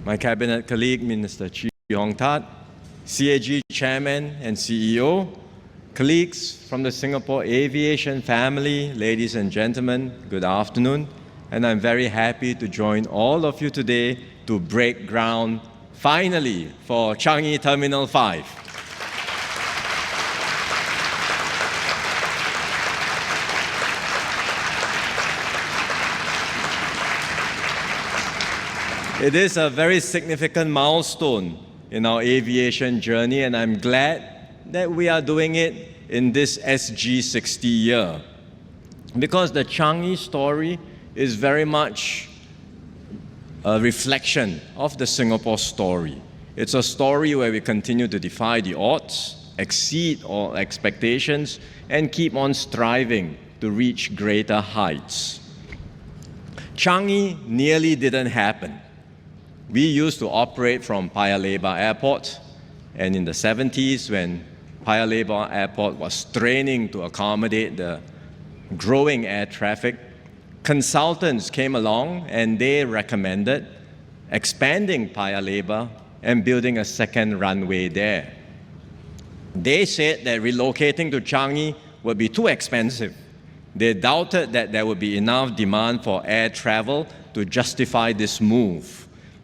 my cabinet colleague, Minister Chee Yong Tat, CAG Chairman and CEO, colleagues from the Singapore aviation family, ladies and gentlemen, good afternoon. And I'm very happy to join all of you today to break ground, finally, for Changi Terminal 5. It is a very significant milestone in our aviation journey, and I'm glad that we are doing it in this SG60 year. Because the Changi story is very much a reflection of the Singapore story. It's a story where we continue to defy the odds, exceed all expectations, and keep on striving to reach greater heights. Changi nearly didn't happen. We used to operate from Paya Lebar Airport, and in the 70s, when Paya Lebar Airport was straining to accommodate the growing air traffic, consultants came along and they recommended expanding Paya Lebar and building a second runway there. They said that relocating to Changi would be too expensive. They doubted that there would be enough demand for air travel to justify this move,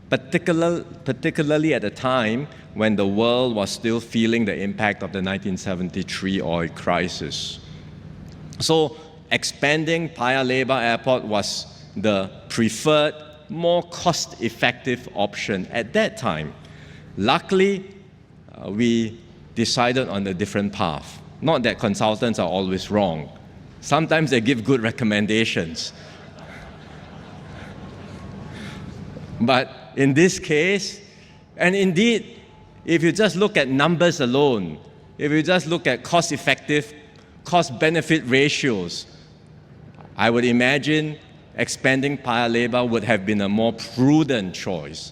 particularly at a time when the world was still feeling the impact of the 1973 oil crisis. So expanding Paya Lebar Airport was the preferred, more cost-effective option at that time. Luckily, we decided on a different path. Not that consultants are always wrong. Sometimes they give good recommendations. But in this case, and indeed, if you just look at numbers alone, if you just look at cost-effective, cost-benefit ratios, I would imagine expanding Paya Lebar would have been a more prudent choice,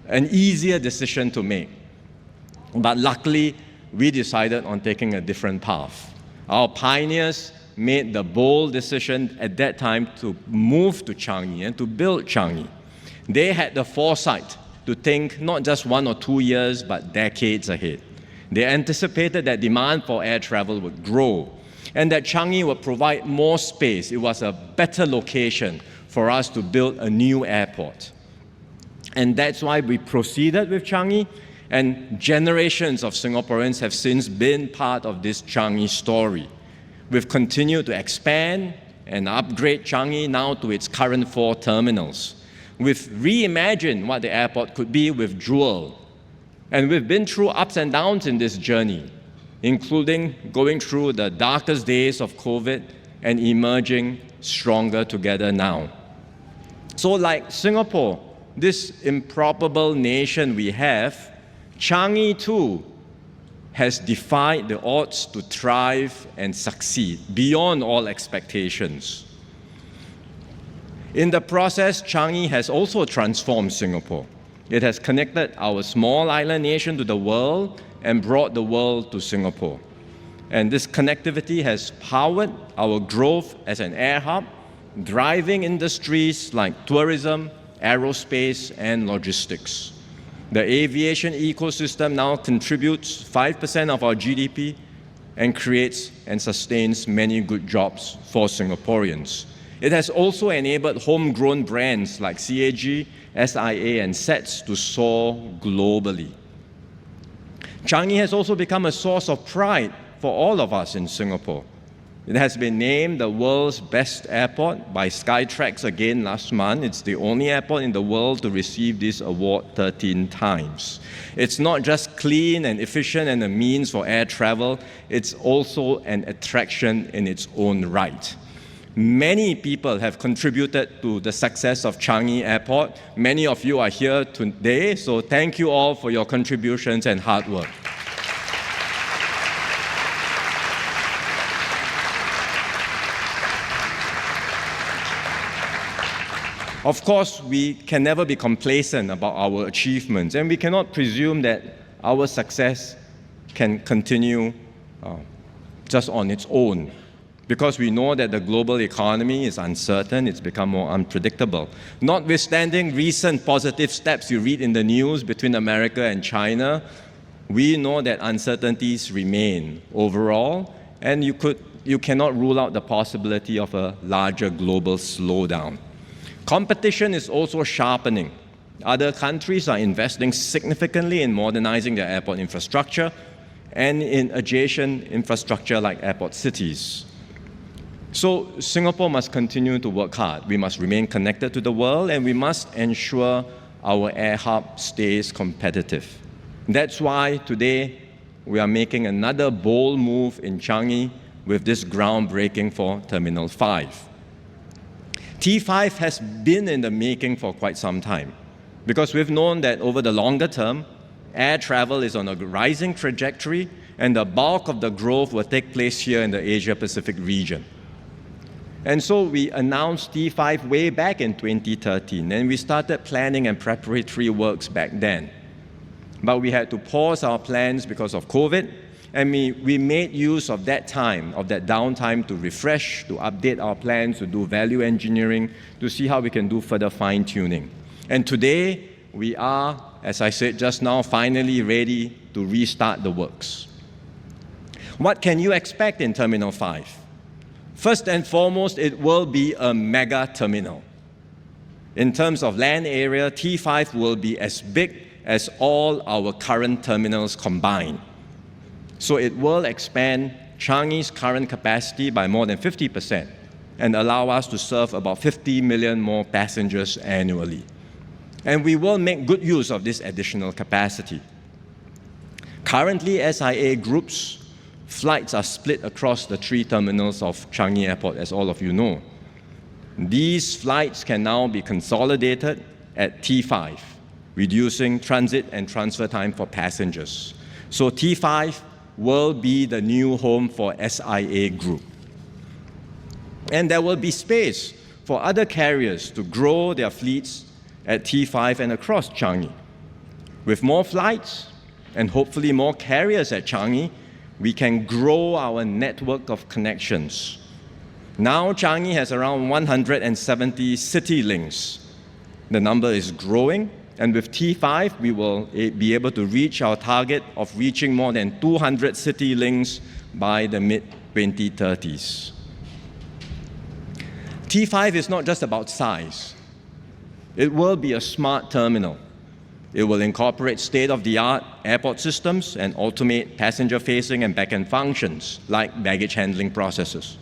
an easier decision to make. But luckily, we decided on taking a different path. Our pioneers made the bold decision at that time to move to Changi and to build Changi. They had the foresight to think not just 1 or 2 years, but decades ahead. They anticipated that demand for air travel would grow and that Changi would provide more space. It was a better location for us to build a new airport. And that's why we proceeded with Changi, and generations of Singaporeans have since been part of this Changi story. We've continued to expand and upgrade Changi now to its current 4 terminals. We've reimagined what the airport could be with Jewel. And we've been through ups and downs in this journey, including going through the darkest days of COVID and emerging stronger together now. So like Singapore, this improbable nation we have, Changi too has defied the odds to thrive and succeed beyond all expectations. In the process, Changi has also transformed Singapore. It has connected our small island nation to the world and brought the world to Singapore. And this connectivity has powered our growth as an air hub, driving industries like tourism, aerospace, and logistics. The aviation ecosystem now contributes 5% of our GDP and creates and sustains many good jobs for Singaporeans. It has also enabled homegrown brands like CAG, SIA, and SETS to soar globally. Changi has also become a source of pride for all of us in Singapore. It has been named the world's best airport by Skytrax again last month. It's the only airport in the world to receive this award 13 times. It's not just clean and efficient and a means for air travel, it's also an attraction in its own right. Many people have contributed to the success of Changi Airport. Many of you are here today, so thank you all for your contributions and hard work. Of course, we can never be complacent about our achievements, and we cannot presume that our success can continue just on its own. because we know that the global economy is uncertain, it's become more unpredictable. Notwithstanding recent positive steps you read in the news between America and China, we know that uncertainties remain overall, and you cannot rule out the possibility of a larger global slowdown. Competition is also sharpening. Other countries are investing significantly in modernizing their airport infrastructure and in adjacent infrastructure like airport cities. So Singapore must continue to work hard. We must remain connected to the world, and we must ensure our air hub stays competitive. That's why today we are making another bold move in Changi with this groundbreaking for Terminal 5. T5 has been in the making for quite some time, because we've known that over the longer term, air travel is on a rising trajectory, and the bulk of the growth will take place here in the Asia-Pacific region. And so we announced T5 way back in 2013, and we started planning and preparatory works back then. But we had to pause our plans because of COVID, and we made use of that time, of that downtime, to refresh, to update our plans, to do value engineering, to see how we can do further fine-tuning. And today, we are, as I said just now, finally ready to restart the works. What can you expect in Terminal 5? First and foremost, it will be a mega terminal. In terms of land area, T5 will be as big as all our current terminals combined. So it will expand Changi's current capacity by more than 50% and allow us to serve about 50 million more passengers annually. And we will make good use of this additional capacity. Currently, SIA Group's flights are split across the 3 terminals of Changi Airport, as all of you know. These flights can now be consolidated at T5, reducing transit and transfer time for passengers. So T5 will be the new home for SIA Group. And there will be space for other carriers to grow their fleets at T5 and across Changi. With more flights and hopefully more carriers at Changi, we can grow our network of connections. Now Changi has around 170 city links. The number is growing, and with T5, we will be able to reach our target of reaching more than 200 city links by the mid-2030s. T5 is not just about size. It will be a smart terminal. It will incorporate state-of-the-art airport systems and automate passenger-facing and back-end functions like baggage handling processes.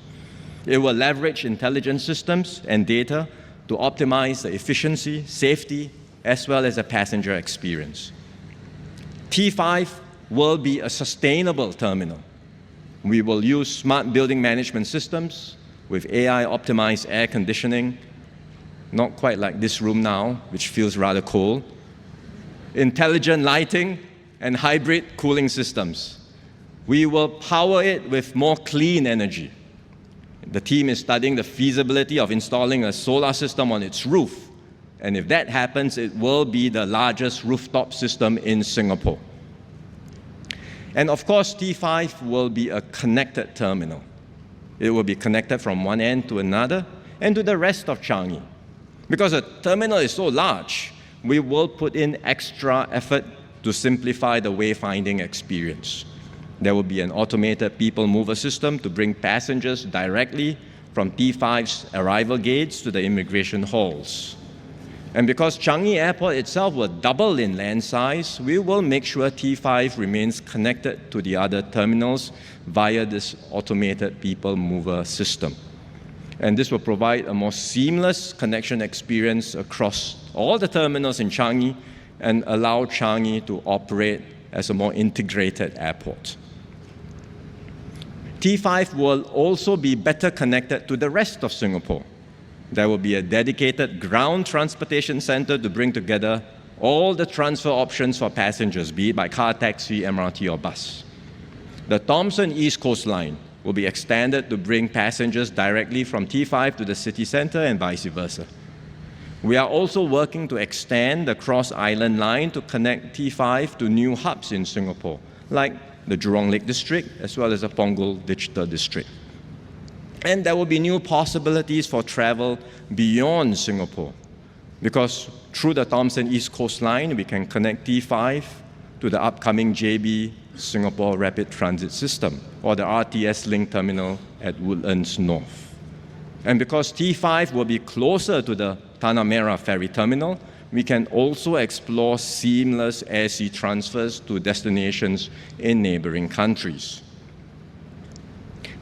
It will leverage intelligence systems and data to optimize the efficiency, safety, as well as the passenger experience. T5 will be a sustainable terminal. We will use smart building management systems with AI-optimized air conditioning, not quite like this room now, which feels rather cold, intelligent lighting, and hybrid cooling systems. We will power it with more clean energy. The team is studying the feasibility of installing a solar system on its roof. And if that happens, it will be the largest rooftop system in Singapore. And of course, T5 will be a connected terminal. It will be connected from one end to another and to the rest of Changi. Because the terminal is so large, we will put in extra effort to simplify the wayfinding experience. There will be an automated people mover system to bring passengers directly from T5's arrival gates to the immigration halls. And because Changi Airport itself will double in land size, we will make sure T5 remains connected to the other terminals via this automated people mover system. And this will provide a more seamless connection experience across all the terminals in Changi and allow Changi to operate as a more integrated airport. T5 will also be better connected to the rest of Singapore. There will be a dedicated ground transportation center to bring together all the transfer options for passengers, be it by car, taxi, MRT, or bus. The Thomson East Coast Line will be extended to bring passengers directly from T5 to the city center and vice versa. We are also working to extend the Cross Island Line to connect T5 to new hubs in Singapore, like the Jurong Lake District, as well as the Punggol Digital District. And there will be new possibilities for travel beyond Singapore, because through the Thomson East Coast Line, we can connect T5 to the upcoming JB Singapore Rapid Transit System, or the RTS Link Terminal at Woodlands North. And because T5 will be closer to the Tanah Merah Ferry Terminal, we can also explore seamless air-sea transfers to destinations in neighboring countries.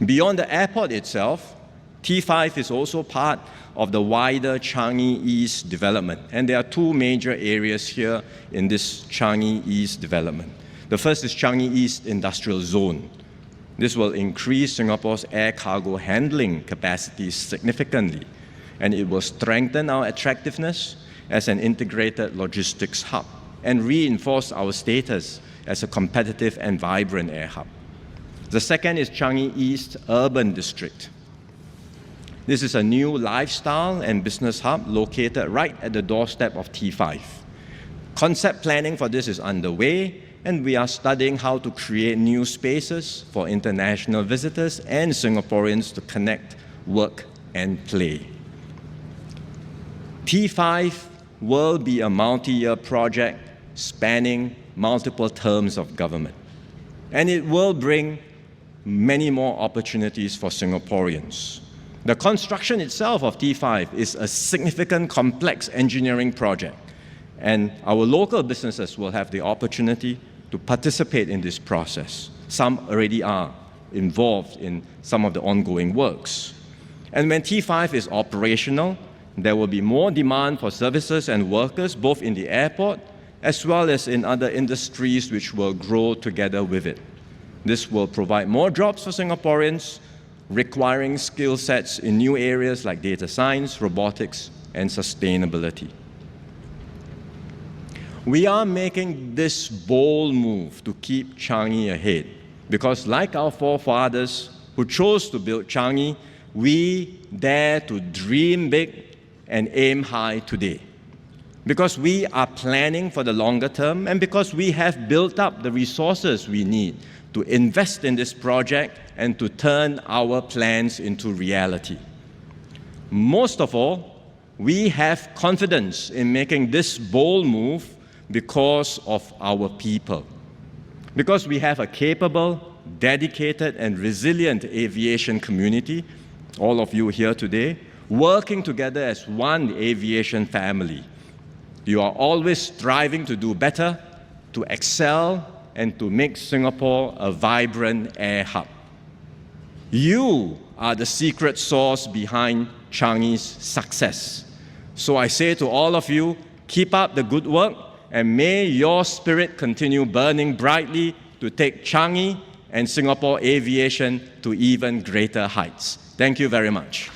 Beyond the airport itself, T5 is also part of the wider Changi East development. And there are two major areas here in this Changi East development. The first is Changi East Industrial Zone. This will increase Singapore's air cargo handling capacity significantly, and it will strengthen our attractiveness as an integrated logistics hub and reinforce our status as a competitive and vibrant air hub. The second is Changi East Urban District. This is a new lifestyle and business hub located right at the doorstep of T5. Concept planning for this is underway, and we are studying how to create new spaces for international visitors and Singaporeans to connect, work, and play. T5 will be a multi-year project spanning multiple terms of government, and it will bring many more opportunities for Singaporeans. The construction itself of T5 is a significant complex engineering project, and our local businesses will have the opportunity to participate in this process. Some already are involved in some of the ongoing works. And when T5 is operational, there will be more demand for services and workers, both in the airport as well as in other industries which will grow together with it. This will provide more jobs for Singaporeans, requiring skill sets in new areas like data science, robotics, and sustainability. We are making this bold move to keep Changi ahead, because like our forefathers who chose to build Changi, we dare to dream big and aim high today. Because we are planning for the longer term, and because we have built up the resources we need to invest in this project and to turn our plans into reality. Most of all, we have confidence in making this bold move because of our people. Because we have a capable, dedicated, and resilient aviation community, all of you here today, working together as one aviation family. You are always striving to do better, to excel, and to make Singapore a vibrant air hub. You are the secret sauce behind Changi's success. So I say to all of you, keep up the good work, and may your spirit continue burning brightly to take Changi and Singapore aviation to even greater heights. Thank you very much.